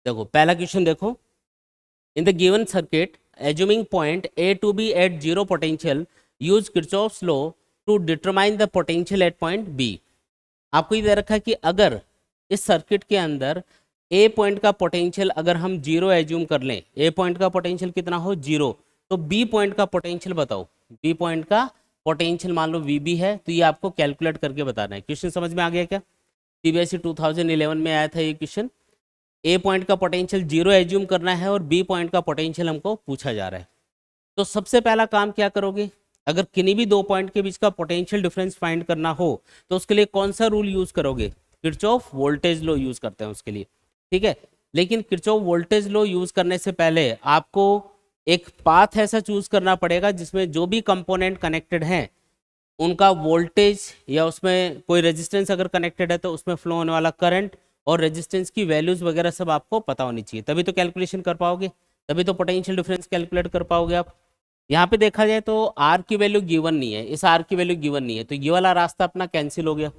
देखो पहला क्वेश्चन देखो, इन the given circuit assuming point A to be at zero potential use Kirchhoff's law to determine the potential at point B। आपको ये दे रखा है कि अगर इस सर्किट के अंदर ए पॉइंट का पोटेंशियल अगर हम जीरो एज्यूम कर लें, ए पॉइंट का पोटेंशियल कितना हो जीरो, तो बी पॉइंट का पोटेंशियल बताओ। बी पॉइंट का पोटेंशियल मान लो वी बी है, तो ये आपको कैलकुलेट करके बताना है। क्वेश्चन समझ में आ गया क्या? सीबीएसई 2011 में आया था ये क्वेश्चन। ए पॉइंट का पोटेंशियल जीरो एज्यूम करना है और बी पॉइंट का पोटेंशियल हमको पूछा जा रहा है। तो सबसे पहला काम क्या करोगे, अगर किन्हीं भी दो पॉइंट के बीच का पोटेंशियल डिफरेंस फाइंड करना हो तो उसके लिए कौन सा रूल यूज करोगे? किरचॉफ वोल्टेज लॉ यूज करते हैं उसके लिए, ठीक है। लेकिन किरचॉफ वोल्टेज लॉ यूज करने से पहले आपको एक पाथ ऐसा चूज करना पड़ेगा जिसमें जो भी कंपोनेंट कनेक्टेड हैं उनका वोल्टेज या उसमें कोई रेजिस्टेंस अगर कनेक्टेड है तो उसमें फ्लो होने वाला करंट और रेजिस्टेंस की वैल्यूज वगैरह सब आपको पता होनी चाहिए, तभी तो कैलकुलेशन कर पाओगे, तभी तो पोटेंशियल डिफरेंस कैलकुलेट कर पाओगे आप। यहाँ पे देखा जाए तो आर की वैल्यू गिवन नहीं है, इस आर की वैल्यू गिवन नहीं है, तो ये वाला रास्ता अपना कैंसिल हो गया।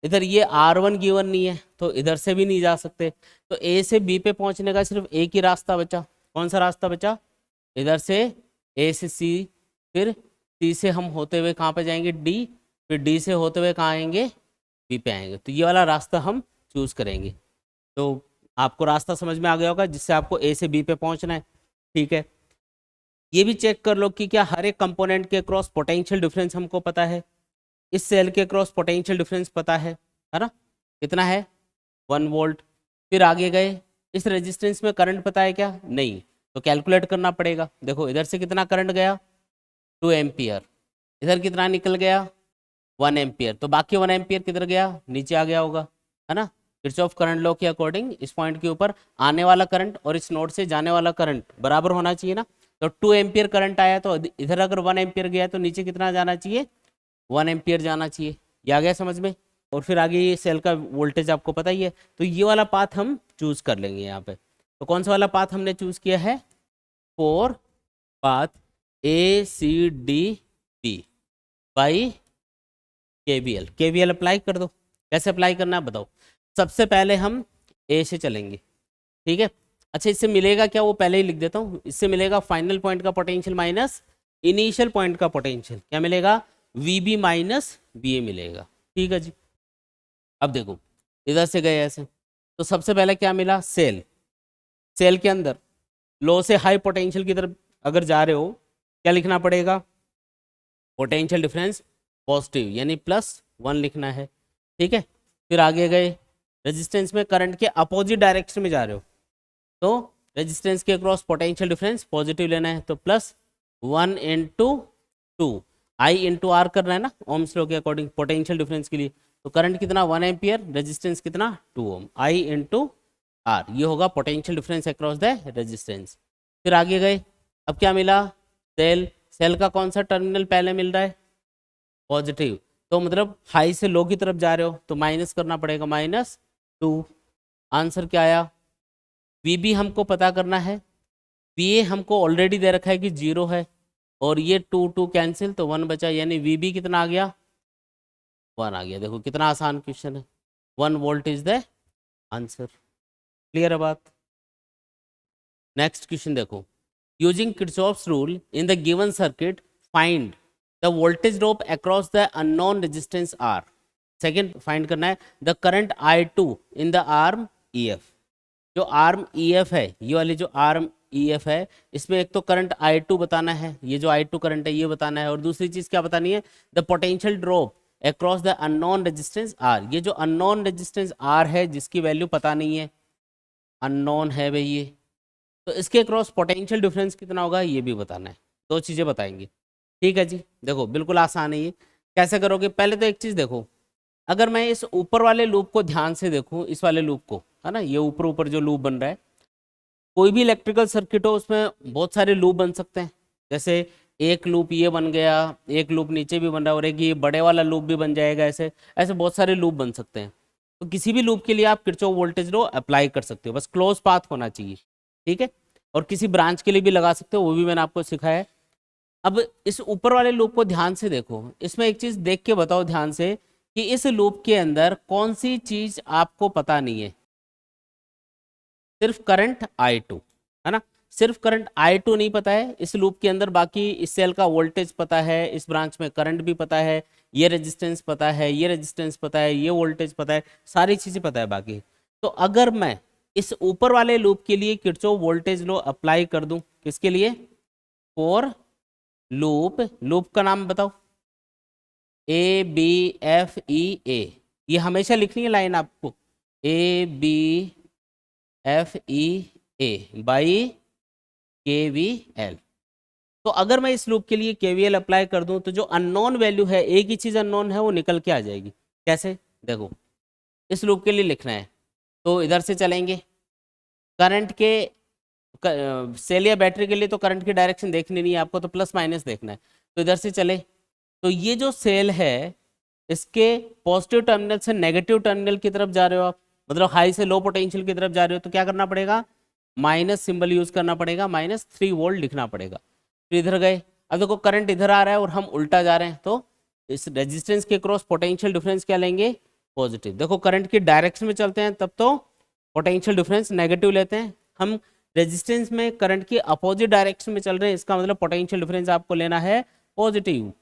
इधर ये R1 गिवन नहीं है तो इधर से भी नहीं जा सकते, तो ए से बी पे पहुंचने का सिर्फ एक ही रास्ता बचा। कौन सा रास्ता बचा? इधर से ए से सी, फिर सी से हम होते हुए कहाँ पे जाएंगे? डी, फिर डी से होते हुए कहाँ आएंगे? बी पे आएंगे। तो ये वाला रास्ता हम चूज करेंगे। तो आपको रास्ता समझ में आ गया होगा जिससे आपको ए से बी पे पहुंचना है, ठीक है। ये भी चेक कर लो कि क्या हर एक कंपोनेंट के क्रॉस पोटेंशियल डिफरेंस हमको पता है। इस सेल के क्रॉस पोटेंशियल डिफरेंस पता है ना? कितना है? 1 वोल्ट। फिर आगे गए, इस रेजिस्टेंस में करंट पता है क्या? नहीं, तो कैलकुलेट करना पड़ेगा। देखो इधर से कितना करंट गया? 2 एम्पियर। इधर कितना निकल गया? 1 एम्पियर। तो बाकी 1 एम्पियर किधर गया? नीचे आ गया होगा, है ना। किरचॉफ करंट लॉ के अकॉर्डिंग इस पॉइंट के ऊपर आने वाला करंट और इस नोड से जाने वाला करंट बराबर होना चाहिए ना। तो 2 एम्पियर करंट आया तो इधर अगर 1 एम्पियर गया तो नीचे कितना जाना चाहिए? 1 एम्पियर जाना चाहिए। ये आ गया समझ में। और फिर आगे ये सेल का वोल्टेज आपको पता ही है, तो ये वाला पाथ हम चूज कर लेंगे यहाँ पे। तो कौन सा वाला पाथ हमने चूज किया है? 4 path A C D B by KVL. KVL apply कर दो। कैसे अप्लाई करना है बताओ। सबसे पहले हम ए से चलेंगे, ठीक है। अच्छा इससे मिलेगा क्या वो पहले ही लिख देता हूँ। इससे मिलेगा फाइनल पॉइंट का पोटेंशियल माइनस इनिशियल पॉइंट का पोटेंशियल। क्या मिलेगा? वीबी माइनस बी ए मिलेगा, ठीक है जी। अब देखो इधर से गए ऐसे, तो सबसे पहले क्या मिला? सेल। सेल के अंदर लो से हाई पोटेंशियल की तरफ अगर जा रहे हो, क्या लिखना पड़ेगा? पोटेंशियल डिफरेंस पॉजिटिव यानी +1 लिखना है, ठीक है। फिर आगे गए, रेजिस्टेंस में करंट के अपोजिट डायरेक्शन में जा रहे हो तो रेजिस्टेंस के अक्रॉस पोटेंशियल डिफरेंस पॉजिटिव लेना है, तो +1 × 2 I × R करना है ना ओम्स लॉ के अकॉर्डिंग पोटेंशियल डिफरेंस के लिए। तो करंट कितना? 1 एम्पियर, रेजिस्टेंस कितना? 2 ओम। I × R ये होगा potential difference across the resistance. फिर आगे गए, अब क्या मिला? सेल। सेल का कौन सा टर्मिनल पहले मिल रहा है? पॉजिटिव। तो मतलब हाई से लो की तरफ जा रहे हो तो माइनस करना पड़ेगा, -2। आंसर क्या आया? VB हमको पता करना है, VA हमको ऑलरेडी दे रखा है कि 0 है, और ये 2 कैंसिल तो 1 बचा, यानी VB कितना आ गया? 1 आ गया। देखो कितना आसान क्वेश्चन है। 1 volt is the answer. Clear है बात? नेक्स्ट क्वेश्चन देखो, using Kirchhoff's rule in the given circuit find the voltage drop across the unknown resistance R। Second find करना है the current I2 in the arm EF। जो arm EF है, ये वाली जो आर्म EF है, इसमें एक तो करंट I2 बताना है, ये जो I2 करंट है ये बताना है, और दूसरी चीज क्या बतानी है? The potential drop across the unknown resistance R। ये जो अननोन रेजिस्टेंस R है जिसकी वैल्यू पता नहीं है, अननोन है भाई ये, तो इसके अक्रॉस पोटेंशियल डिफरेंस कितना होगा ये भी बताना है। दो चीजें बताएंगे, ठीक है जी। देखो बिल्कुल आसान है ये। कैसे करोगे? पहले तो एक चीज देखो, अगर मैं इस ऊपर वाले लूप को ध्यान से देखूं, इस वाले लूप को, है ना, ये ऊपर ऊपर जो लूप बन रहा है, कोई भी इलेक्ट्रिकल सर्किट हो उसमें बहुत सारे लूप बन सकते हैं। जैसे एक लूप ये बन गया, एक लूप नीचे भी बन रहा है, और एक ये बड़े वाला लूप भी बन जाएगा। ऐसे ऐसे बहुत सारे लूप बन सकते हैं। तो किसी भी लूप के लिए आप किरचॉफ वोल्टेज लॉ अप्लाई कर सकते हो, बस क्लोज पाथ होना चाहिए, ठीक है। और किसी ब्रांच के लिए भी लगा सकते हो, वो भी मैंने आपको सिखाया है। अब इस ऊपर वाले लूप को ध्यान से देखो, इसमें एक चीज देख के बताओ ध्यान से कि इस लूप के अंदर कौन सी चीज आपको पता नहीं है। सिर्फ करंट I2, है ना, सिर्फ करंट I2 नहीं पता है इस लूप के अंदर, बाकी इस सेल का वोल्टेज पता है, इस ब्रांच में करंट भी पता है, ये रेजिस्टेंस पता है, ये रेजिस्टेंस पता है, ये वोल्टेज पता है, सारी चीज़ें पता है बाकी। तो अगर मैं इस ऊपर वाले लूप के लिए किरचॉफ वोल्टेज लॉ अप्लाई कर दूं, किसके लिए, फॉर लूप, लूप का नाम बताओ, ABFEA, ये हमेशा लिखनी है लाइन आपको, ABFEA बाई KVL। तो अगर मैं इस लूप के लिए KVL अप्लाई कर दूं तो जो अननोन वैल्यू है, एक ही चीज अननोन है, वो निकल के आ जाएगी। कैसे, देखो इस लूप के लिए लिखना है तो इधर से चलेंगे, करंट के सेल या बैटरी के लिए तो करंट की डायरेक्शन देखनी नहीं है आपको, तो प्लस माइनस देखना है। तो इधर से चले तो ये जो सेल है इसके पॉजिटिव टर्मिनल से नेगेटिव टर्मिनल की तरफ जा रहे हो आप, मतलब हाई से लो पोटेंशियल की तरफ जा रहे हो, तो क्या करना पड़ेगा, माइनस सिंबल यूज करना पड़ेगा, -3 वोल्ट लिखना पड़ेगा। फिर इधर गए, अब देखो करंट इधर आ रहा है और हम उल्टा जा रहे हैं, तो इस रेजिस्टेंस के क्रॉस पोटेंशियल डिफरेंस क्या लेंगे, पॉजिटिव। देखो करंट की डायरेक्शन में चलते हैं तब तो पोटेंशियल डिफरेंस नेगेटिव लेते हैं, हम रेजिस्टेंस में करंट की अपोजिट डायरेक्शन में चल रहे हैं, इसका मतलब पोटेंशियल डिफरेंस आपको लेना है पॉजिटिव।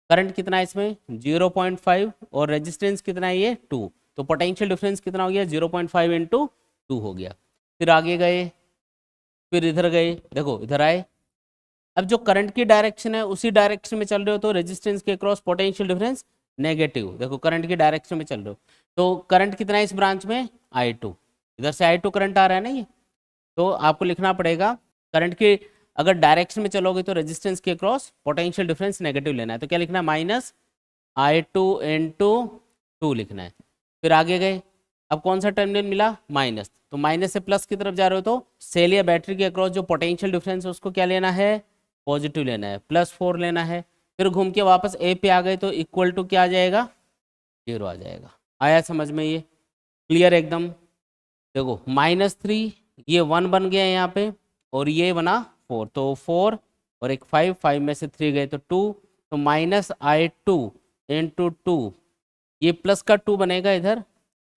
करंट कितना है इसमें 0.5 और रेजिस्टेंस कितना है ये 2, तो पोटेंशियल डिफरेंस कितना हो गया 0.5 इंटू 2 हो गया। फिर आगे गए, फिर इधर गए, देखो इधर आए, अब जो करंट की डायरेक्शन है उसी डायरेक्शन में चल रहे हो तो रेजिस्टेंस के क्रॉस पोटेंशियल डिफरेंस नेगेटिव। देखो करंट की डायरेक्शन में चल रहे हो तो करंट कितना है इस ब्रांच में I2, इधर से I2 करंट आ रहा है ना ये, तो आपको लिखना पड़ेगा करंट की अगर डायरेक्शन में चलोगे तो रेजिस्टेंस के क्रॉस पोटेंशियल डिफरेंस नेगेटिव लेना है, तो क्या लिखना है -I2 इंटू 2 लिखना है। फिर आगे गए, अब कौन सा टर्मिनल मिला माइनस, तो माइनस से प्लस की तरफ जा रहे हो तो सेल या बैटरी के अक्रॉस जो पोटेंशियल डिफरेंस है उसको क्या लेना है, पॉजिटिव लेना है, +4 लेना है। फिर घूम के वापस ए पे आ गए तो इक्वल टू क्या आ जाएगा 0 आ जाएगा। आया समझ में, ये क्लियर एकदम। देखो -3 ये 1 बन गया यहाँ पे और ये बना 4, तो 4 और एक 5, 5 में से 3 गए तो 2, तो -I2 इंटू 2, ये प्लस का 2 बनेगा इधर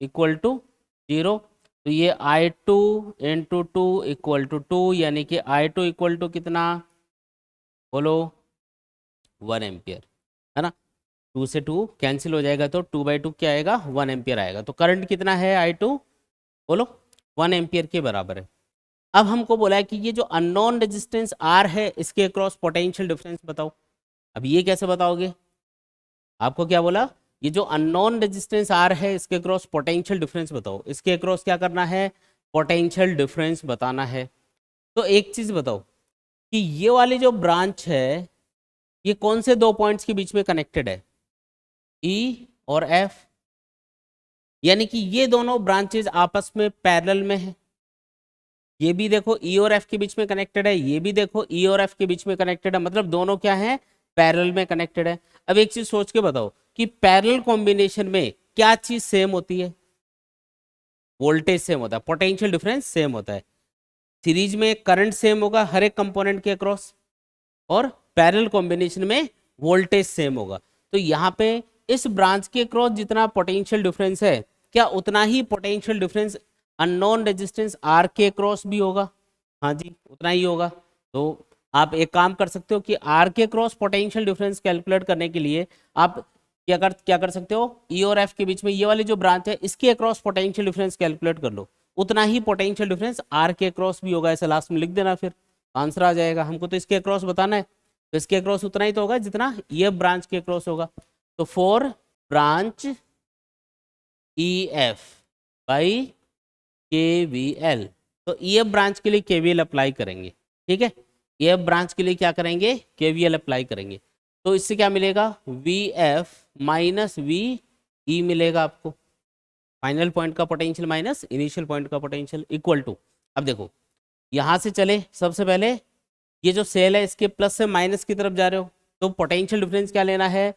इक्वल टू 0, तो ये I2 इंटू 2 इक्वल टू 2, यानी कि I2 इक्वल टू कितना बोलो 1 एम्पियर, है ना, 2 से 2 कैंसिल हो जाएगा तो 2/2 क्या आएगा 1 एम्पियर आएगा। तो करंट कितना है I2 बोलो 1 एम्पियर के बराबर है। अब हमको बोला है कि ये जो अननोन रेजिस्टेंस R है इसके अक्रॉस पोटेंशियल डिफरेंस बताओ। अब ये कैसे बताओगे, आपको क्या बोला, ये जो अननोन रेजिस्टेंस R है इसके अक्रॉस पोटेंशियल डिफरेंस बताओ, इसके अक्रॉस क्या करना है पोटेंशियल डिफरेंस बताना है। तो एक चीज बताओ कि ये वाली जो ब्रांच है ये कौन से दो पॉइंट्स के बीच में कनेक्टेड है, E और F, यानी कि ये दोनों ब्रांचेज आपस में पैरेलल में है। ये भी देखो E और F के बीच में कनेक्टेड है, ये भी देखो E और F के बीच में कनेक्टेड है, मतलब दोनों क्या है पैरेलल में कनेक्टेड है। अब एक चीज सोच के बताओ कि पैरेलल कॉम्बिनेशन में क्या चीज सेम होती है, वोल्टेज सेम होता है, पोटेंशियल डिफरेंस सेम होता है। सीरीज में करंट सेम होगा हर एक कंपोनेंट के अक्रॉस और पैरेलल कॉम्बिनेशन में वोल्टेज सेम होगा। तो यहाँ पे इस ब्रांच के अक्रॉस जितना पोटेंशियल डिफरेंस है क्या उतना ही potential difference unknown resistance R के अक्रॉस भी होगा, हाँ जी उतना ही होगा। तो आप एक काम कर सकते हो कि R के अक्रॉस पोटेंशियल डिफरेंस कैलकुलेट करने के लिए आप क्या कर सकते हो, E और F के बीच में ये वाली जो ब्रांच है इसके अक्रॉस पोटेंशियल डिफरेंस कैलकुलेट कर लो, उतना ही पोटेंशियल डिफरेंस R के अक्रॉस भी होगा, ऐसे लास्ट में लिख देना फिर आंसर आ जाएगा। हमको तो इसके अक्रॉस बताना है तो इसके अक्रॉस उतना ही तो होगा जितना ये ब्रांच के अक्रॉस होगा। तो for branch EF by KVL, तो EF ब्रांच के लिए KVL अप्लाई करेंगे, ठीक है, EF ब्रांच के लिए क्या करेंगे KVL अप्लाई करेंगे। तो इससे क्या मिलेगा VF माइनस VE मिलेगा आपको, फाइनल पॉइंट का पोटेंशियल माइनस इनिशियल पॉइंट का पोटेंशियल इक्वल टू। अब देखो यहाँ से चले, सबसे पहले ये जो सेल है इसके प्लस से माइनस की तरफ जा रहे हो तो पोटेंशियल डिफरेंस क्या लेना है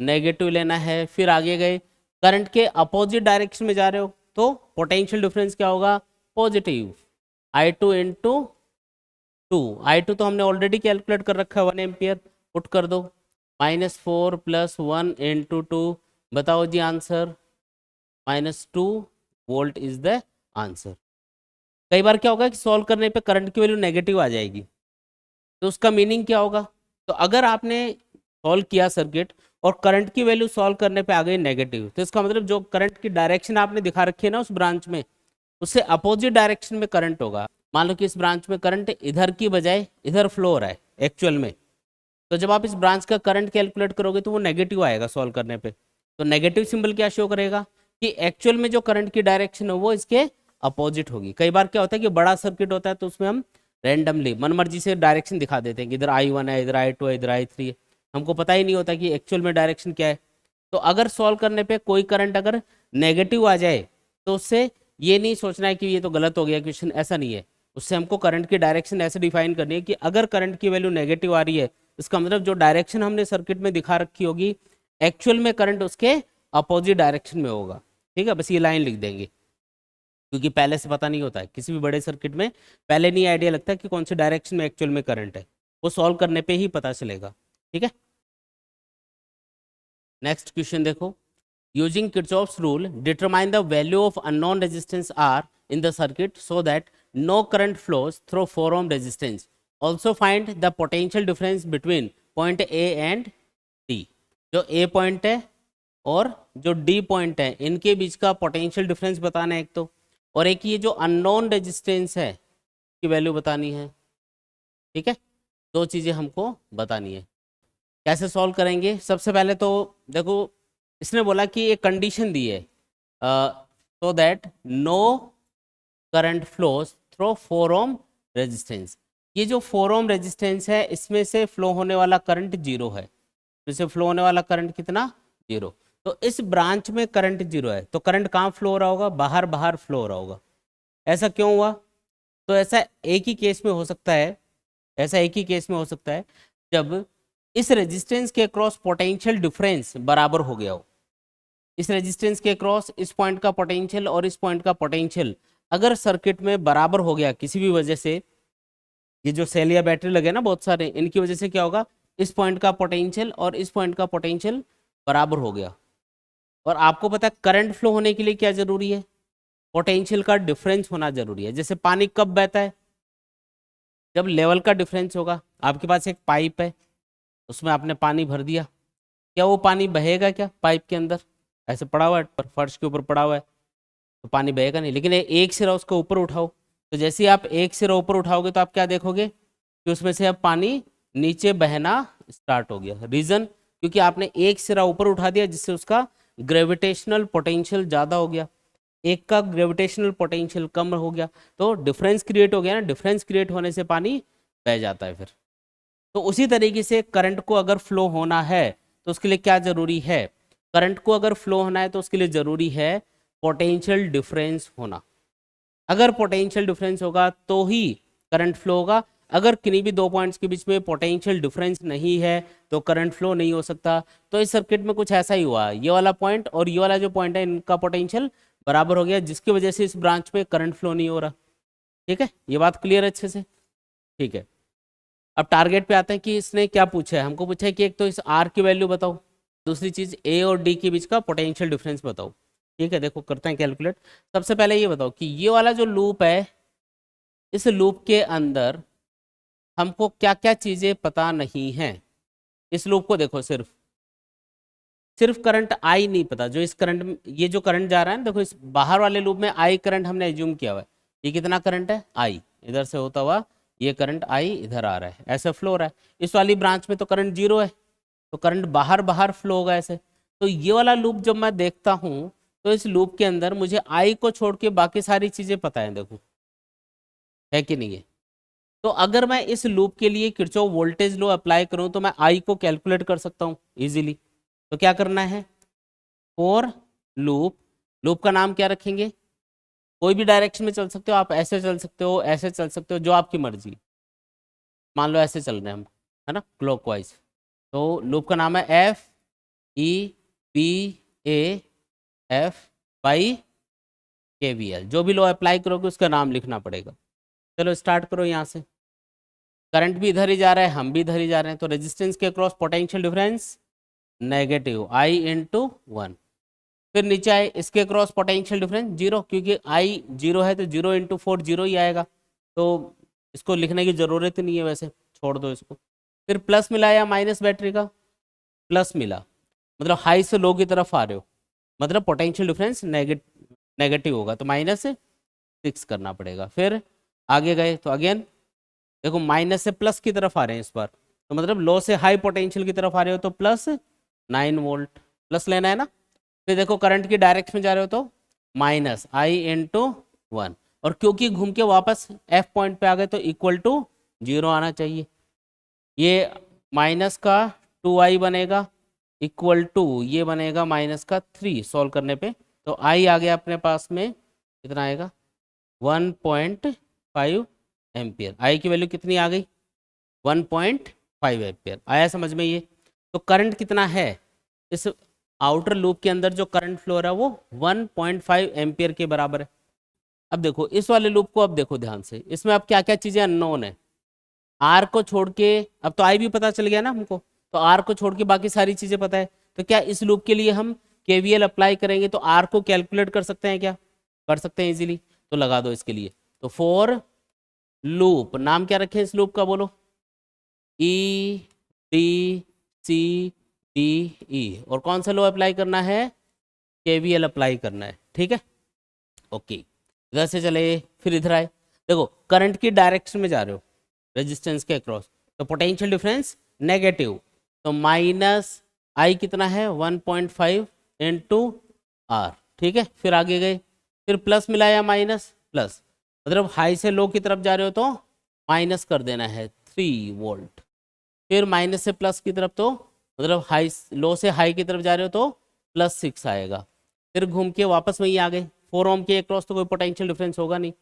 नेगेटिव लेना है। फिर आगे गए करंट के अपोजिट डायरेक्शन में जा रहे हो तो पोटेंशियल डिफरेंस क्या होगा पॉजिटिव, I2 इंटू 2, I2 तो हमने ऑलरेडी कैलकुलेट कर रखा है 1 एम्पियर, पुट कर दो -4 + 1 इंटू 2, बताओ जी answer -2 volt is the answer. कई बार क्या होगा कि सॉल्व करने पे करंट की वैल्यू नेगेटिव आ जाएगी, तो उसका मीनिंग क्या होगा? तो अगर आपने सॉल्व किया सर्किट और करंट की वैल्यू सॉल्व करने पे आ गई नेगेटिव, तो इसका मतलब जो करंट की डायरेक्शन आपने दिखा रखी है ना उस ब्रांच में, उससे अपोजिट डायरेक्शन में करंट होगा। मान लो कि इस ब्रांच में करंट इधर की बजाय इधर फ्लो हो रहा है एक्चुअल में, तो जब आप इस ब्रांच का करंट कैलकुलेट करोगे तो वो नेगेटिव आएगा सॉल्व करने पे। तो नेगेटिव सिंबल क्या शो करेगा कि एक्चुअल में जो करंट की डायरेक्शन है वो इसके अपोजिट होगी। कई बार क्या होता है कि बड़ा सर्किट होता है तो उसमें हम रैंडमली मनमर्जी से डायरेक्शन दिखा देते हैं कि इधर I1 है, इधर I2 है, इधर I3 है, हमको पता ही नहीं होता कि एक्चुअल में डायरेक्शन क्या है। तो अगर सॉल्व करने पे कोई करंट अगर नेगेटिव आ जाए तो उससे ये नहीं सोचना है कि ये तो गलत हो गया क्वेश्चन, ऐसा नहीं है। उससे हमको करंट की डायरेक्शन ऐसे डिफाइन करनी है कि अगर करंट की वैल्यू नेगेटिव आ रही है, इसका मतलब जो डायरेक्शन हमने सर्किट में दिखा रखी होगी एक्चुअल में करंट उसके अपोजिट डायरेक्शन में होगा। ठीक है, बस ये लाइन लिख देंगे, क्योंकि पहले से पता नहीं होता है किसी भी बड़े सर्किट में, पहले नहीं आइडिया लगता कि कौन से डायरेक्शन में एक्चुअल में करंट है, वो सॉल्व करने पे ही पता चलेगा। ठीक है, नेक्स्ट क्वेश्चन देखो, using Kirchhoff's rule determine the value of unknown resistance R in the circuit so that no current flows through 4 ohm resistance, also find the potential difference between point A and D. जो A point है और जो D point है इनके बीच का potential difference बताना है एक तो, और एक ये जो अननोन रेजिस्टेंस है की वैल्यू बतानी है। ठीक है, दो चीजें हमको बतानी है। कैसे सॉल्व करेंगे? सबसे पहले तो देखो, इसने बोला कि एक कंडीशन दी है so that no current flows through 4 ohm resistance. ये जो 4 ohm रेजिस्टेंस है इसमें से फ्लो होने वाला करंट जीरो है, इसमें से फ्लो होने वाला करंट कितना? जीरो। तो इस ब्रांच में करंट जीरो है, तो करंट कहाँ फ्लो हो रहा होगा? बाहर बाहर फ्लो हो रहा होगा। ऐसा क्यों हुआ? तो ऐसा एक ही केस में हो सकता है, ऐसा एक ही केस में हो सकता है जब इस रेजिस्टेंस के क्रॉस पोटेंशियल डिफरेंस बराबर हो गया हो। इस रेजिस्टेंस के क्रॉस इस पॉइंट का पोटेंशियल और इस पॉइंट का पोटेंशियल अगर सर्किट में बराबर हो गया किसी भी वजह से, ये जो सेल या बैटरी लगे ना बहुत सारे, इनकी वजह से क्या होगा, इस पॉइंट का पोटेंशियल और इस पॉइंट का पोटेंशियल बराबर हो गया। और आपको पता है करंट फ्लो होने के लिए क्या जरूरी है? पोटेंशियल का डिफरेंस होना जरूरी है। जैसे पानी कब बहता है? जब लेवल का डिफरेंस होगा। आपके पास एक पाइप है, उसमें आपने पानी भर दिया, क्या वो पानी बहेगा क्या पाइप के अंदर? ऐसे पड़ा हुआ है पर फर्श के ऊपर पड़ा हुआ है तो पानी बहेगा नहीं। लेकिन एक सिरा उसको ऊपर उठाओ, तो जैसे ही आप एक सिरा ऊपर उठाओगे तो आप क्या देखोगे कि उसमें से अब पानी नीचे बहना स्टार्ट हो गया। रीजन, क्योंकि आपने एक सिरा ऊपर उठा दिया जिससे उसका ग्रेविटेशनल पोटेंशियल ज़्यादा हो गया, एक का ग्रेविटेशनल पोटेंशियल कम हो गया, तो डिफरेंस क्रिएट हो गया ना। डिफरेंस क्रिएट होने से पानी बह जाता है फिर। तो उसी तरीके से करंट को अगर फ्लो होना है तो उसके लिए क्या जरूरी है? करंट को अगर फ्लो होना है तो उसके लिए जरूरी है पोटेंशियल डिफरेंस होना। अगर पोटेंशियल डिफरेंस होगा तो ही करंट फ्लो होगा। अगर किन्हीं भी दो पॉइंट्स के बीच में पोटेंशियल डिफरेंस नहीं है तो करंट फ्लो नहीं हो सकता। तो इस सर्किट में कुछ ऐसा ही हुआ, ये वाला पॉइंट और ये वाला जो पॉइंट है इनका पोटेंशियल बराबर हो गया, जिसकी वजह से इस ब्रांच में करंट फ्लो नहीं हो रहा। ठीक है, ये बात क्लियर अच्छे से? ठीक है, अब टारगेट पे आते हैं कि इसने क्या पूछा है। हमको पूछा है कि एक तो इस आर की वैल्यू बताओ, दूसरी चीज ए और डी के बीच का पोटेंशियल डिफरेंस बताओ। ठीक है, देखो करते हैं कैलकुलेट। सबसे पहले ये बताओ कि ये वाला जो लूप है, इस लूप के अंदर हमको क्या क्या चीजें पता नहीं है। इस लूप को देखो, सिर्फ सिर्फ करंट आई नहीं पता। जो इस करंट में ये जो करंट जा रहा है ना, देखो इस बाहर वाले लूप में आई करंट हमने एज्यूम किया हुआ है। ये कितना करंट है? आई। इधर से होता हुआ ये करंट आई इधर आ रहा है, ऐसे फ्लो हो रहा है। इस वाली ब्रांच में तो करंट जीरो है, तो करंट बाहर बाहर फ्लो होगा ऐसे। तो ये वाला लूप जब मैं देखता हूं तो इस लूप के अंदर मुझे आई को छोड़ के बाकी सारी चीजें पता है। देखो है कि नहीं है? तो अगर मैं इस लूप के लिए किरचॉफ वोल्टेज लॉ अप्लाई करूं तो मैं आई को कैलकुलेट कर सकता हूं इजीली। तो क्या करना है? फॉर लूप, लूप का नाम क्या रखेंगे? कोई भी डायरेक्शन में चल सकते हो आप, ऐसे चल सकते हो, ऐसे चल सकते हो, जो आपकी मर्जी। मान लो ऐसे चल रहे हैं हम, है ना, क्लॉकवाइज। तो लूप का नाम है F E P A F by के वी एल। जो भी लॉ अप्लाई करोगे उसका नाम लिखना पड़ेगा। चलो स्टार्ट करो यहाँ से। करंट भी इधर ही जा रहा है, हम भी इधर ही जा रहे हैं, तो रेजिस्टेंस के क्रॉस पोटेंशियल डिफरेंस नेगेटिव आई इंटू 1। फिर नीचे आए, इसके क्रॉस पोटेंशियल डिफरेंस 0, क्योंकि आई 0 है तो 0 इंटू 4 0 ही आएगा, तो इसको लिखने की ज़रूरत ही नहीं है, वैसे छोड़ दो इसको। फिर प्लस मिला या माइनस बैटरी का, प्लस मिला, मतलब हाई से लो की तरफ आ रहे हो, मतलब पोटेंशियल डिफरेंस नेगेटिव होगा, तो -6 करना पड़ेगा। फिर आगे गए तो अगेन देखो माइनस से प्लस की तरफ आ रहे हैं इस बार, तो मतलब लो से हाई पोटेंशियल की तरफ आ रहे हो तो +9 वोल्ट, प्लस लेना है ना। फिर देखो करंट की डायरेक्शन में जा रहे हो तो -I/1, और क्योंकि घूम के वापस F पॉइंट पे आ गए तो =0 आना चाहिए। ये माइनस का 2I बनेगा, इक्वल टू ये बनेगा -3 सॉल्व करने पे, तो I आ गया अपने पास में कितना आएगा 1.5 एम्पियर। I की वैल्यू कितनी आ गई 1.5 एम्पियर। आया समझ में ये। तो करंट कितना है इस आउटर लूप के अंदर, जो करंट फ्लो रहा है वो 1.5 एम्पियर के बराबर है। अब देखो इस वाले लूप को, अब देखो ध्यान से, इसमें अब क्या क्या चीजें अननोन है। आर को छोड़ के, अब तो आई भी पता चल गया ना हमको, तो आर को छोड़ के बाकी सारी चीजें पता है, तो क्या इस लूप के लिए हम केवीएल अप्लाई करेंगे तो आर को कैलकुलेट कर सकते हैं क्या, कर सकते हैं इजीली, तो लगा दो इसके लिए। तो फॉर लूप, नाम क्या रखें इस लूप का बोलो, EDCDE, और कौन सा लो अप्लाई करना है, केवीएल अप्लाई करना है, ठीक है ओके। इधर से चले फिर इधर आए, देखो करंट की डायरेक्शन में जा रहे हो रेजिस्टेंस के अक्रॉस, तो पोटेंशियल डिफरेंस नेगेटिव, तो -I कितना है 1.5 इंटू R, ठीक है। फिर आगे गए, फिर प्लस मिला या माइनस, प्लस, मतलब हाई से लो की तरफ जा रहे हो तो माइनस कर देना है 3 वोल्ट, फिर माइनस से प्लस की तरफ तो मतलब हाई, लो से हाई की तरफ जा रहे हो तो +6 आएगा। फिर घूम के वापस वहीं आ गए, 4 ओम के अक्रॉस तो कोई पोटेंशियल डिफरेंस होगा नहीं,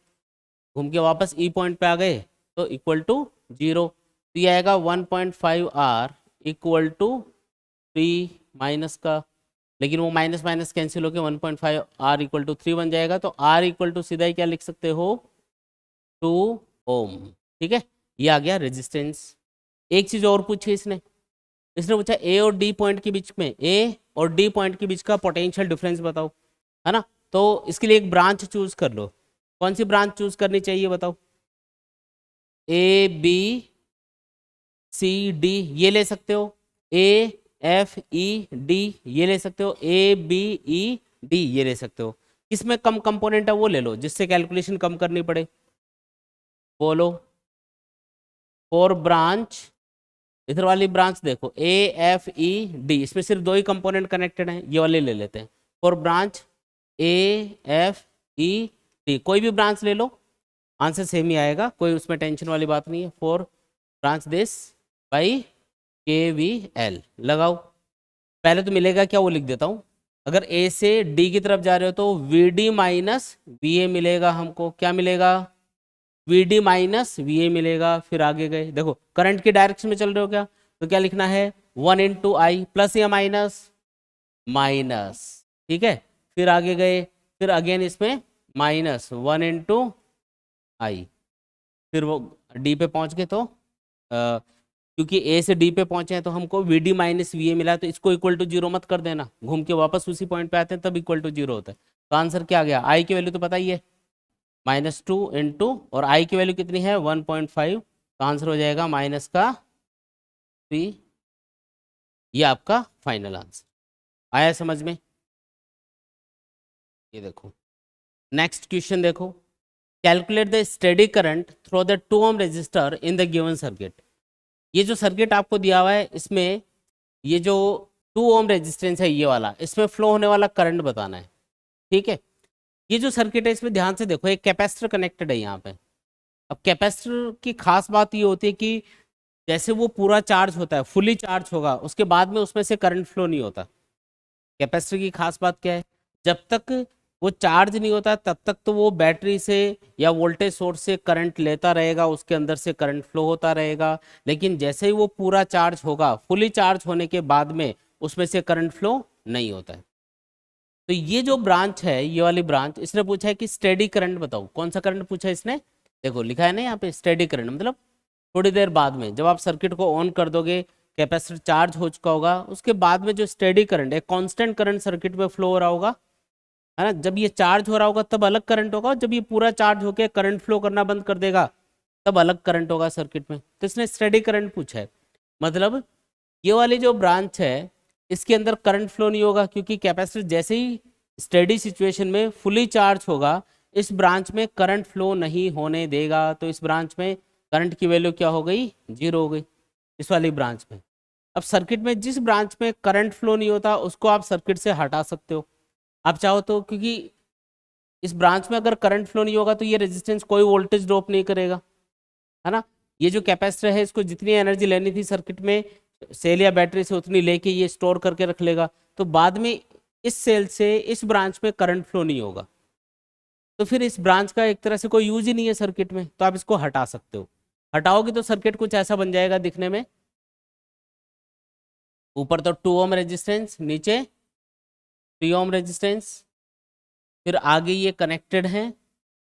घूम के वापस ई पॉइंट पे आ गए तो =0, तो ये आएगा 1.5 R = 3 माइनस का, लेकिन वो माइनस माइनस कैंसिल होकर 1.5 R = 3 बन जाएगा, तो R = सीधा ही क्या लिख सकते हो 2 ओम, ठीक है। ये आ गया रेजिस्टेंस। एक चीज और पूछी इसने पूछा ए और डी पॉइंट के बीच में, ए और डी पॉइंट के बीच का पोटेंशियल डिफरेंस बताओ, है ना। तो इसके लिए एक ब्रांच चूज कर लो, कौन सी ब्रांच चूज करनी चाहिए बताओ, ABCD ये ले सकते हो, AFED ये ले सकते हो, ABED ये ले सकते हो। किसमें कम कंपोनेंट है वो ले लो, जिससे कैलकुलेशन कम करनी पड़े, बोलो। फॉर ब्रांच, इधर वाली ब्रांच देखो AFED, इसमें सिर्फ 2 ही कंपोनेंट कनेक्टेड हैं, ये वाले ले लेते हैं। फॉर ब्रांच AFED, कोई भी ब्रांच ले लो आंसर सेम ही आएगा, कोई उसमें टेंशन वाली बात नहीं है। For branch this by KVL लगाओ, पहले तो मिलेगा क्या वो लिख देता हूँ, अगर A से D की तरफ जा रहे हो तो VD माइनस VA मिलेगा हमको, क्या मिलेगा VD माइनस VA मिलेगा। फिर आगे गए, देखो करंट की डायरेक्शन में चल रहे हो क्या, तो क्या लिखना है 1 × I, प्लस या माइनस, माइनस, ठीक है। फिर आगे गए, फिर अगेन इसमें -1 × I, फिर वो D पे पहुंच गए तो क्योंकि A से D पे पहुंचे हैं तो हमको VD माइनस VA मिला, तो इसको =0 मत कर देना, घूम के वापस उसी पॉइंट पे आते हैं तब =0 होता है। तो आंसर क्या आ गया, I की वैल्यू तो पता ही है -2 इंटू, और I की वैल्यू कितनी है 1.5, तो आंसर हो जाएगा -3। ये आपका फाइनल आंसर आया समझ में। ये देखो नेक्स्ट क्वेश्चन देखो, calculate the steady current through the 2 ohm resistor in the given circuit. ये जो सर्किट आपको दिया हुआ है इसमें ये जो 2 ओम रेजिस्टेंस है ये वाला, इसमें फ्लो होने वाला करंट बताना है, ठीक है। ये जो सर्किट है इसमें ध्यान से देखो, एक कैपेसिटर कनेक्टेड है यहाँ पे। अब कैपेसिटर की खास बात ये होती है कि जैसे वो पूरा चार्ज होता है, फुली चार्ज होगा, उसके बाद में उसमें से करंट फ्लो नहीं होता। कैपेसिटर की खास बात क्या है, जब तक वो चार्ज नहीं होता तब तक तो वो बैटरी से या वोल्टेज सोर्स से करंट लेता रहेगा, उसके अंदर से करंट फ्लो होता रहेगा, लेकिन जैसे ही वो पूरा चार्ज होगा, फुली चार्ज होने के बाद में उसमें से करंट फ्लो नहीं होता है। तो ये जो ब्रांच है, ये वाली ब्रांच, इसने पूछा है कि स्टेडी करंट बताओ, कौन सा करंट पूछा है इसने, देखो लिखा है ना यहाँ पे स्टेडी करंट, मतलब थोड़ी देर बाद में जब आप सर्किट को ऑन कर दोगे कैपेसिटर चार्ज हो चुका होगा, उसके बाद में जो स्टेडी करंट है, कांस्टेंट करंट सर्किट में फ्लो हो रहा होगा, है ना। जब ये चार्ज हो रहा होगा तब अलग करंट होगा, और जब ये पूरा चार्ज होके करंट फ्लो करना बंद कर देगा तब अलग करंट होगा सर्किट में। तो इसने स्टेडी करंट पूछा है, मतलब ये वाली जो ब्रांच है इसके अंदर करंट फ्लो नहीं होगा, क्योंकि कैपेसिटर जैसे ही स्टेडी सिचुएशन में फुली चार्ज होगा इस ब्रांच में करंट फ्लो नहीं होने देगा। तो इस ब्रांच में करंट की वैल्यू क्या हो गई, 0 हो गई इस वाली ब्रांच में। अब सर्किट में जिस ब्रांच में करंट फ्लो नहीं होता उसको आप सर्किट से हटा सकते हो आप चाहो तो, क्योंकि इस ब्रांच में अगर करंट फ्लो नहीं होगा तो ये रेजिस्टेंस कोई वोल्टेज ड्रॉप नहीं करेगा, है ना। ये जो कैपेसिटर है इसको जितनी एनर्जी लेनी थी सर्किट में सेल या बैटरी से उतनी लेके ये स्टोर करके रख लेगा, तो बाद में इस सेल से इस ब्रांच में करंट फ्लो नहीं होगा, तो फिर इस ब्रांच का एक तरह से कोई यूज ही नहीं है सर्किट में, तो आप इसको हटा सकते हो। हटाओगे तो सर्किट कुछ ऐसा बन जाएगा दिखने में, ऊपर तो 2 ओम रेजिस्टेंस, नीचे 3 ओम रेजिस्टेंस, फिर आगे ये कनेक्टेड हैं,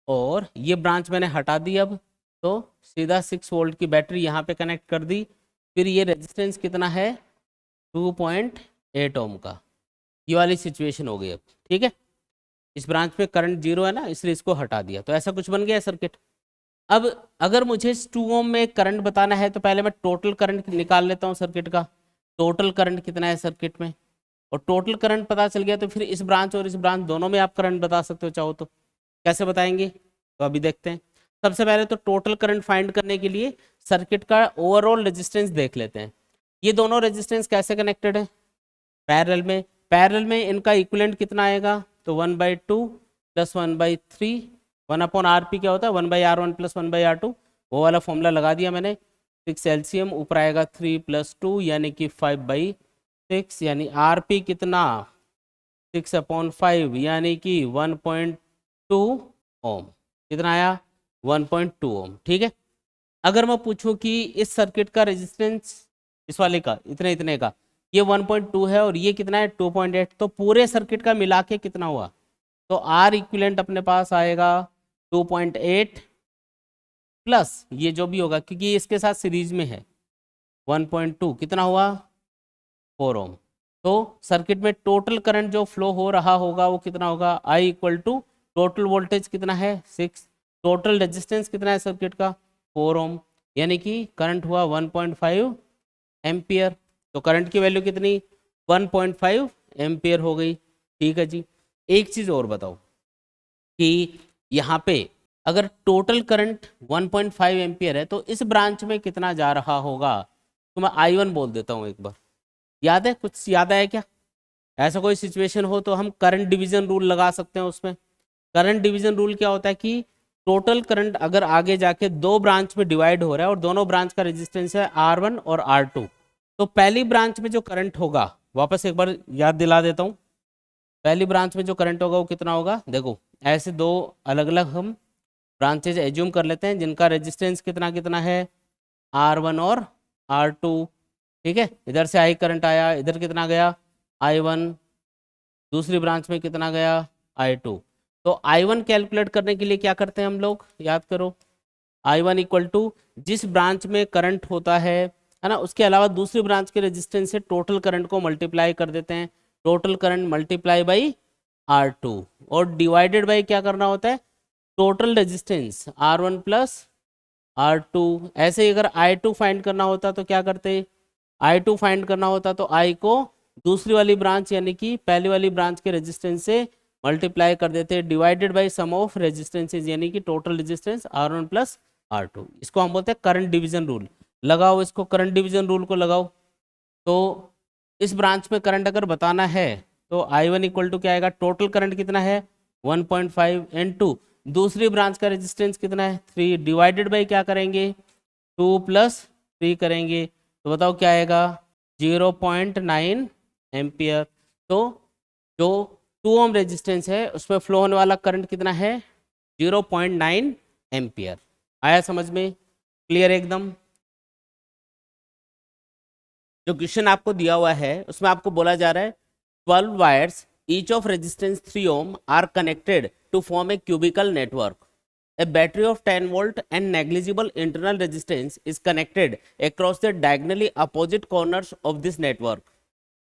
और ये ब्रांच मैंने हटा दी अब, तो सीधा 6 वोल्ट की बैटरी यहाँ पे कनेक्ट कर दी। फिर ये रेजिस्टेंस कितना है, 2.8 ओम का, ये वाली सिचुएशन हो गई अब, ठीक है। इस ब्रांच में करंट 0 है ना, इसलिए इसको हटा दिया, तो ऐसा कुछ बन गया सर्किट। अब अगर मुझे इस 2 ओम में करंट बताना है तो पहले मैं टोटल करंट निकाल लेता हूँ सर्किट का, टोटल करंट कितना है सर्किट में, और टोटल करंट पता चल गया तो फिर इस ब्रांच और इस ब्रांच दोनों में आप करंट बता सकते हो चाहो तो। कैसे बताएंगे, तो अभी देखते हैं। सबसे पहले तो टोटल करंट फाइंड करने के लिए सर्किट का ओवरऑल रेजिस्टेंस देख लेते हैं। ये दोनों रेजिस्टेंस कैसे कनेक्टेड है, पैरेलल में, पैरेलल में इनका इक्विवेलेंट कितना आएगा, तो 1/2 + 1/3, 1/RP क्या होता है, 1/R1 + 1/R2, वो वाला फॉर्मूला लगा दिया मैंने। 6 एलसीएम, ऊपर आएगा 3 + 2 यानी कि 5/6, यानी RP कितना 6/5 यानी कि 1.2 ओम, कितना आया 1.2 ओम, ठीक है। अगर मैं पूछूं कि इस सर्किट का रेजिस्टेंस इस वाले का इतने इतने का, ये 1.2 है और ये कितना है 2.8, तो पूरे सर्किट का मिला के कितना हुआ, तो R इक्विवेलेंट अपने पास आएगा 2.8 प्लस ये जो भी होगा, क्योंकि ये इसके साथ सीरीज में है, 1.2 कितना हुआ 4 ओम। तो सर्किट में टोटल करंट जो फ्लो हो रहा होगा वो कितना होगा, I = टोटल वोल्टेज कितना है 6, टोटल रेजिस्टेंस कितना है सर्किट का 4 ओम, यानी कि करंट हुआ 1.5 एम्पियर। तो करंट की वैल्यू कितनी 1.5 एम्पियर हो गई, ठीक है जी। एक चीज़ और बताओ कि यहाँ पे अगर टोटल करंट 1.5 एम्पियर है तो इस ब्रांच में कितना जा रहा होगा, तो मैं I1 बोल देता हूँ एक बार। याद है, कुछ याद आया क्या, ऐसा कोई सिचुएशन हो तो हम करंट डिवीजन रूल लगा सकते हैं उसमें। करंट डिवीजन रूल क्या होता है कि टोटल करंट अगर आगे जाके 2 ब्रांच में डिवाइड हो रहा है और दोनों ब्रांच का रेजिस्टेंस है R1 और R2, तो पहली ब्रांच में जो करंट होगा, वापस एक बार याद दिला देता हूँ, पहली ब्रांच में जो करंट होगा वो कितना होगा, देखो ऐसे 2 अलग अलग हम ब्रांचेज एज्यूम कर लेते हैं जिनका रेजिस्टेंस कितना कितना है R1 और R2, ठीक है। इधर से I करंट आया, इधर कितना गया I1, दूसरी ब्रांच में कितना गया I2। तो I1 कैलकुलेट करने के लिए क्या करते हैं हम लोग, याद करो, I1 = जिस ब्रांच में करंट होता है ना, उसके अलावा दूसरी ब्रांच के रेजिस्टेंस से टोटल करंट को मल्टीप्लाई कर देते हैं, total current multiply by R2, और डिवाइडेड बाई क्या करना होता है, टोटल रेजिस्टेंस R1 + R2। ऐसे ही अगर I2 फाइंड करना होता तो क्या करते, I2 फाइंड करना होता तो I को दूसरी वाली ब्रांच यानी कि पहली वाली ब्रांच के रेजिस्टेंस से मल्टीप्लाई कर देते, divided by sum of resistances यानी कि टोटल रेजिस्टेंस R1 + R2। इसको हम बोलते हैं करंट डिवीजन रूल। लगाओ इसको, करंट डिवीजन रूल को लगाओ। तो इस ब्रांच में करंट अगर बताना है तो I1 = क्या आएगा, टोटल करंट कितना है 1.5 इनटू दूसरी ब्रांच का रेजिस्टेंस कितना है 3, डिवाइडेड बाई क्या करेंगे 2 + 3 करेंगे, तो बताओ क्या आएगा 0.9 एम्पियर। तो जो 2 ओम रेजिस्टेंस है उसमें फ्लो होने वाला करंट कितना है 0.9 एम्पियर। आया समझ में, क्लियर एकदम। जो क्वेश्चन आपको दिया हुआ है उसमें आपको बोला जा रहा है 12 wires each of resistance 3 ohm are connected to form a cubical network. A battery of 10 volt and negligible internal resistance is connected across the diagonally opposite corners of this network.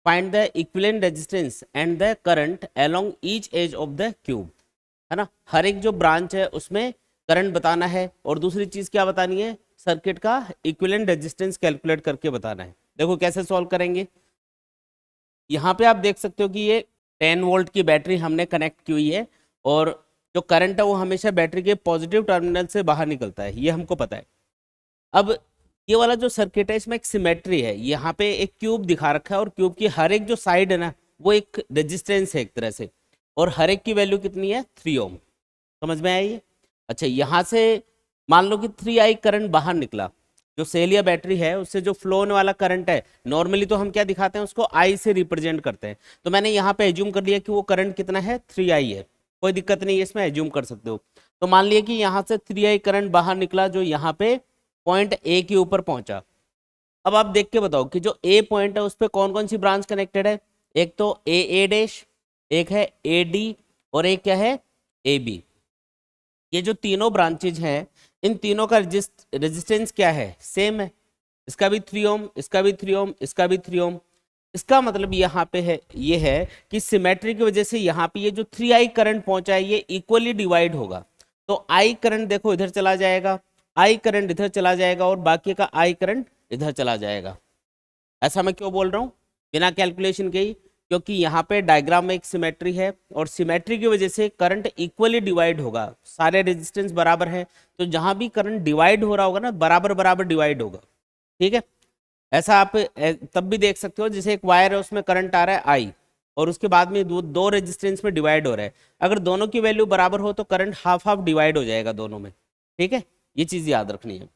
Find the equivalent resistance and the current along each edge of the cube. है ना, हर एक जो branch है उसमें current बताना है, और दूसरी चीज क्या बतानी है, सर्किट का इक्विवेलेंट रेजिस्टेंस कैलकुलेट करके बताना है। देखो कैसे सॉल्व करेंगे। यहाँ पे आप देख सकते हो कि ये 10 वोल्ट की बैटरी हमने कनेक्ट की हुई है, और जो करंट है वो हमेशा बैटरी के पॉजिटिव टर्मिनल से बाहर निकलता है, ये हमको पता है। अब ये वाला जो सर्किट है इसमें एक सिमेट्री है, यहाँ पे एक क्यूब दिखा रखा है, और क्यूब की हर एक जो साइड है ना वो एक रेजिस्टेंस है एक तरह से, और हर एक की वैल्यू कितनी है, 3 ओम। समझ में आई है। अच्छा, यहाँ से मान लो कि 3i करंट बाहर निकला, जो सेल या बैटरी है उससे जो फ्लो होने वाला करंट है, नॉर्मली तो हम क्या दिखाते हैं उसको i से रिप्रेजेंट करते हैं, तो मैंने यहाँ पे एज्यूम कर लिया कि वो करंट कितना है, 3i है। कोई दिक्कत नहीं है इसमें, एज्यूम कर सकते हो। तो मान लिया कि यहाँ से 3i करंट बाहर निकला, जो यहाँ पे पॉइंट ए के ऊपर पहुंचा। अब आप देख के बताओ कि जो ए पॉइंट है उस पर कौन कौन सी ब्रांच कनेक्टेड है। एक तो ए डैश, एक है ए डी, और एक क्या है, ए बी। ये जो तीनों ब्रांचेज हैं, इन तीनों का रेजिस्टेंस क्या है, सेम है। इसका भी 3 ओम, इसका भी 3 ओम, इसका भी 3 ओम। इसका मतलब यहाँ पे है, ये है कि सिमेट्री की वजह से यहाँ पे ये जो 3i करंट पहुंचा है ये इक्वली डिवाइड होगा। तो i करंट देखो इधर चला जाएगा, i करंट इधर चला जाएगा, और बाकी का i करंट इधर चला जाएगा। ऐसा मैं क्यों बोल रहा हूँ बिना कैलकुलेशन के ही, क्योंकि यहाँ पे डायग्राम में एक सिमेट्री है, और सिमेट्री की वजह से करंट इक्वली डिवाइड होगा, सारे रेजिस्टेंस बराबर है, तो जहां भी करंट डिवाइड हो रहा होगा ना, बराबर बराबर डिवाइड होगा। ठीक है, ऐसा आप तब भी देख सकते हो, जैसे एक वायर है उसमें करंट आ रहा है आई, और उसके बाद में दो रेजिस्टेंस में डिवाइड हो रहा है, अगर दोनों की वैल्यू बराबर हो तो करंट हाफ हाफ डिवाइड हो जाएगा दोनों में। ठीक है, ये चीज याद रखनी है।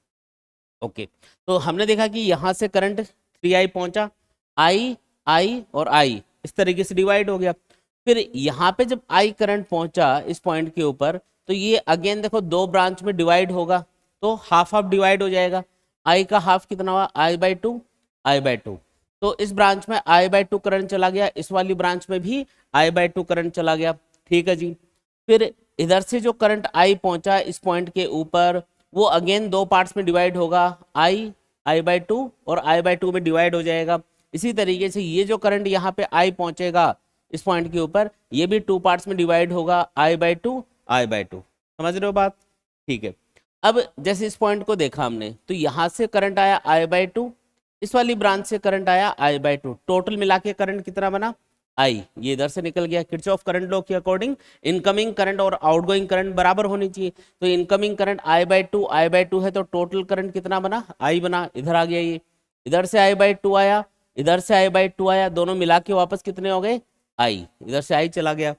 ओके, तो हमने देखा कि यहाँ से करंट 3i पहुंचा, आई और आई इस तरीके से डिवाइड हो गया। फिर यहाँ पे जब आई करंट पहुंचा इस पॉइंट के ऊपर, तो ये अगेन देखो दो ब्रांच में डिवाइड होगा, तो हाफ हाफ डिवाइड हो जाएगा। आई का हाफ कितना हुआ, i/2, i/2। तो इस ब्रांच में i/2 करंट चला गया, इस वाली ब्रांच में भी i/2 करंट चला गया। ठीक है जी। फिर इधर से जो करंट आई पहुंचा इस पॉइंट के ऊपर, वो अगेन दो पार्ट्स में डिवाइड होगा, i/2 और i/2 में डिवाइड हो जाएगा। इसी तरीके से ये जो करंट यहाँ पे आई पहुंचेगा इस पॉइंट के ऊपर, ये भी 2 पार्ट्स में डिवाइड होगा, i/2 i/2। समझ रहे हो बात। ठीक है, अब जैसे इस पॉइंट को देखा हमने, तो यहाँ से करंट आया i/2, इस वाली ब्रांच से करंट आया i/2, टोटल मिला के करंट कितना बना, आई। ये इधर से निकल गया। किरचॉफ करंट लॉ के अकॉर्डिंग इनकमिंग करंट और आउटगोइंग करंट बराबर होनी चाहिए, तो इनकमिंग करंट i/2 है, तो टोटल करंट कितना बना, आई बना। इधर आ गया, ये इधर से i/2 आया, इधर से i/2 आया, दोनों मिला के वापस कितने हो गए, आई। इधर से आई चला गया,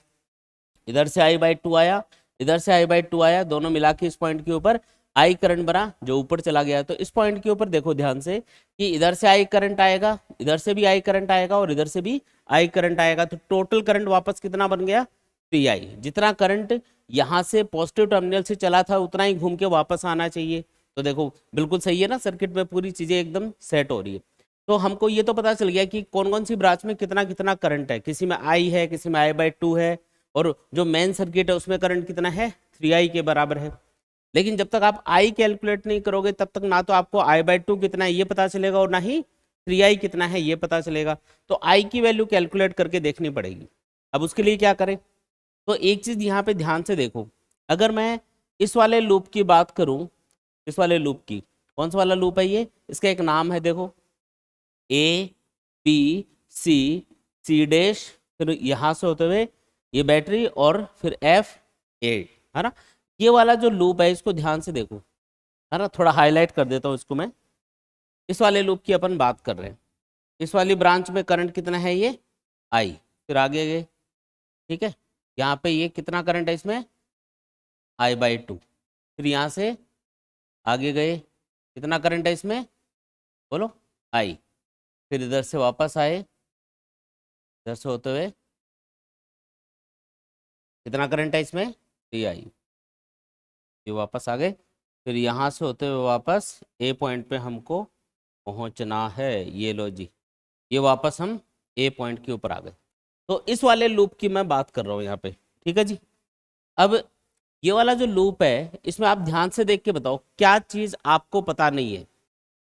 इधर से i/2 आया, इधर से i/2 आया, दोनों मिला के इस पॉइंट के ऊपर आई करंट बना जो ऊपर चला गया। तो इस पॉइंट के ऊपर देखो ध्यान से कि इधर से आई करंट आएगा, इधर से भी आई करंट आएगा, और इधर से भी आई करंट आएगा, तो टोटल करंट वापस कितना बन गया, 3i। जितना करंट यहाँ से पॉजिटिव टर्मिनल से चला था उतना ही घूम के वापस आना चाहिए। तो देखो बिल्कुल सही है ना, सर्किट में पूरी चीजें एकदम सेट हो रही है। तो हमको ये तो पता चल गया कि कौन कौन सी ब्रांच में कितना कितना करंट है, किसी में आई है, किसी में i/2 है, और जो मेन सर्किट है उसमें करंट कितना है, 3i के बराबर है। लेकिन जब तक आप आई कैलकुलेट नहीं करोगे तब तक ना तो आपको i/2 कितना है ये पता चलेगा, और ना ही 3i कितना है ये पता चलेगा। तो आई की वैल्यू कैलकुलेट करके देखनी पड़ेगी। अब उसके लिए क्या करें, तो एक चीज यहाँ पे ध्यान से देखो, अगर मैं इस वाले लूप की बात करूं, इस वाले लूप की, कौन सा वाला लूप है ये, इसका एक नाम है देखो, ए बी सी डैश, फिर यहाँ से होते हुए ये बैटरी, और फिर F8, है ना। ये वाला जो लूप है इसको ध्यान से देखो, है ना, थोड़ा हाईलाइट कर देता हूँ इसको मैं। इस वाले लूप की अपन बात कर रहे हैं, इस वाली ब्रांच में करंट कितना है, ये आई। फिर आगे गए, ठीक है, यहाँ पे ये कितना करंट है इसमें, i/2। फिर यहाँ से आगे गए, कितना करंट है इसमें, बोलो, आई। फिर इधर से वापस आए, इधर से होते हुए कितना करंट है इसमें, 3i। ये वापस आ गए, फिर यहाँ से होते हुए वापस ए पॉइंट पे हमको पहुँचना है, ये लो जी, ये वापस हम ए पॉइंट के ऊपर आ गए। तो इस वाले लूप की मैं बात कर रहा हूँ यहाँ पे, ठीक है जी। अब ये वाला जो लूप है इसमें आप ध्यान से देख के बताओ क्या चीज आपको पता नहीं है।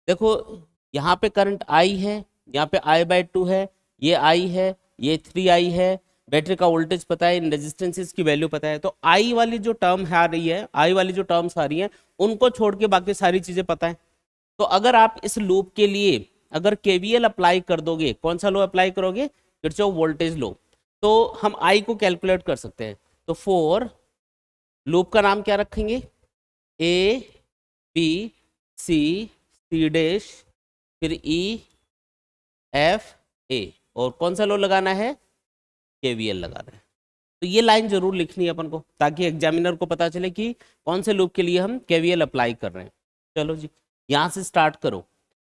देखो यहाँ पे करंट आई है, यहाँ पे I/2 है, ये आई है, ये 3I है, बैटरी का वोल्टेज पता है, इन रेजिस्टेंसेस की वैल्यू पता है। तो आई वाली जो टर्म आ रही है, आई वाली जो टर्म्स आ रही है, उनको छोड़ के बाकी सारी चीजें पता है। तो अगर आप इस लूप के लिए अगर KVL अप्लाई कर दोगे, कौन सा लो अप्लाई करोगे, किरचॉफ वोल्टेज लो, तो हम आई को कैलकुलेट कर सकते हैं। तो फॉर लूप का नाम क्या रखेंगे, A B C डैश फिर E F A, और कौन सा लो लगाना है, KVL लगाना है। तो ये लाइन जरूर लिखनी है अपन को, ताकि एग्जामिनर को पता चले कि कौन से लूप के लिए हम KVL अप्लाई कर रहे हैं। चलो जी यहाँ से स्टार्ट करो।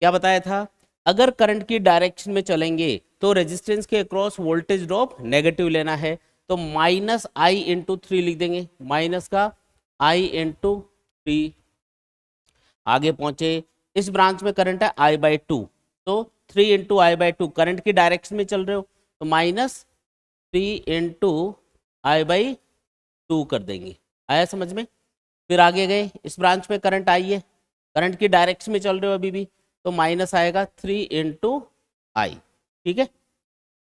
क्या बताया था, अगर करंट की डायरेक्शन में चलेंगे तो रेजिस्टेंस के अक्रॉस वोल्टेज ड्रॉप नेगेटिव लेना है। तो -I/3 लिख देंगे, माइनस का I/3। आगे पहुंचे, इस ब्रांच में करंट है I/2, तो 3 × I/2, करंट की डायरेक्शन में चल रहे हो तो -3 × I/2 कर देंगे। आया समझ में। फिर आगे गए, इस ब्रांच में करंट आई है, करंट की डायरेक्शन में चल रहे हो अभी भी, तो माइनस आएगा 3 × I। ठीक है।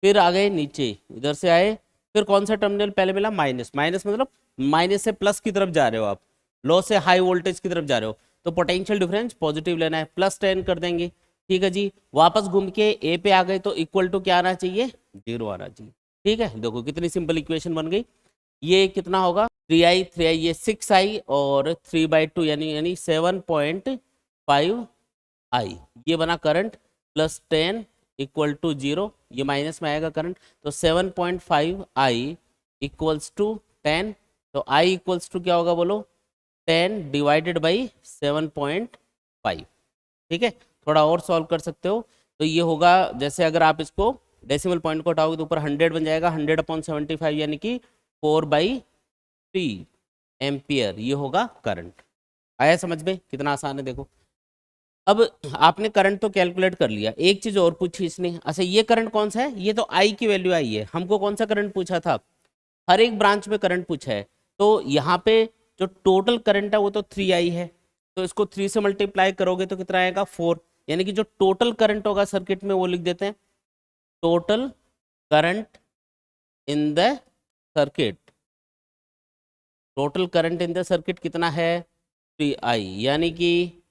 फिर आ गए नीचे, इधर से आए, फिर कौन सा टर्मिनल पहले मिला, माइनस। माइनस मतलब माइनस से प्लस की तरफ जा रहे हो आप, लो से हाई वोल्टेज की तरफ जा रहे हो, तो पोटेंशियल डिफरेंस पॉजिटिव लेना है, +10 कर देंगे। ठीक है जी, वापस घूम के ए पे आ गए, तो इक्वल टू क्या आना चाहिए, 0 आना चाहिए। ठीक है, देखो कितनी सिंपल इक्वेशन बन गई। ये कितना होगा, 3I ये 6I और 3/2 यानी 7.5I, ये बना करंट, +10 = 0, ये माइनस में आएगा करंट, तो 7.5I = 10, तो I = क्या होगा बोलो, 10 / 7.5। ठीक है, थोड़ा और सॉल्व कर सकते हो, तो ये होगा, जैसे अगर आप इसको डेसिमल पॉइंट को हटाओगे तो ऊपर 100 बन जाएगा, 100/75 यानी कि 4/3 एम्पियर, ये होगा करंट। आया समझ में, कितना आसान है देखो। अब आपने करंट तो कैलकुलेट कर लिया, एक चीज और पूछी इसने, अच्छा ये करंट कौन सा है, ये तो आई की वैल्यू आई है, हमको कौन सा करंट पूछा था, हर एक ब्रांच में करंट पूछा है। तो यहाँ पे जो टोटल करंट है वो तो 3I है, तो इसको 3 से मल्टीप्लाई करोगे तो कितना आएगा, 4, यानी कि जो टोटल करंट होगा सर्किट में वो लिख देते हैं, total current in the circuit. Total current in the circuit कितना है, 3I, यानी कि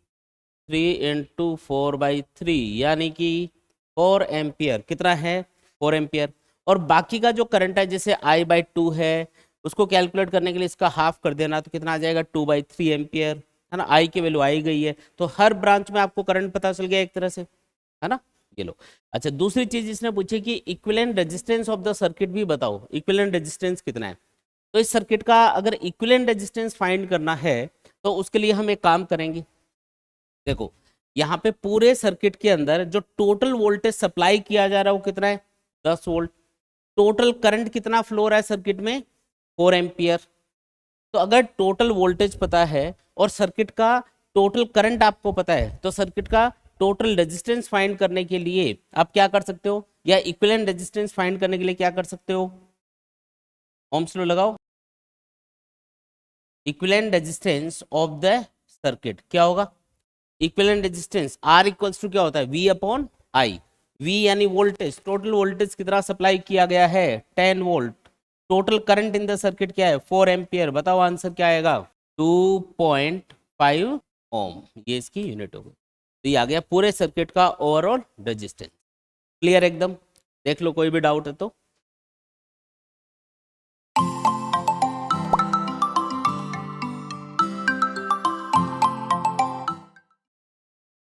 3 × 4/3 यानी कि 4 एम्पियर, कितना है, 4 एम्पियर। और बाकी का जो करंट है, जैसे I/2 है, उसको कैलकुलेट करने के लिए इसका हाफ कर देना, तो कितना आ जाएगा, 2/3 एम्पियर, है ना। आई की वैल्यू आई गई है, तो हर ब्रांच में आपको करंट पता चल गया एक तरह से, है ना। ये लो, अच्छा दूसरी चीज इसने पूछी कि equivalent resistance of the circuit भी बताओ, इक्विवेलेंट रेजिस्टेंस कितना है। तो इस सर्किट का अगर इक्विवेलेंट रेजिस्टेंस फाइंड करना है तो उसके लिए हम एक काम करेंगे। देखो यहाँ पे पूरे सर्किट के अंदर जो टोटल वोल्टेज सप्लाई किया जा रहा है वो कितना है, 10 वोल्ट। टोटल करंट कितना फ्लो रहा है सर्किट में, 4 एम्पियर। तो अगर टोटल वोल्टेज पता है और सर्किट का टोटल करंट आपको पता है, तो सर्किट का टोटल रेजिस्टेंस फाइंड करने के लिए आप क्या कर सकते हो, या इक्विवेलेंट रेजिस्टेंस फाइंड करने के लिए क्या कर सकते हो, ओम्स लॉ लगाओ। Equivalent resistance of the circuit क्या होगा, इक्विवेलेंट रेजिस्टेंस R = क्या होता है, V/I। V यानी वोल्टेज, टोटल वोल्टेज कितना सप्लाई किया गया है, 10 volt. Total current in the circuit क्या है, 4 एम्पियर। बताओ आंसर क्या आएगा, 2.5 ओम, ये इसकी यूनिट होगी। तो ये आ गया पूरे सर्किट का ओवरऑल रेजिस्टेंस। क्लियर एकदम, देख लो कोई भी डाउट है तो।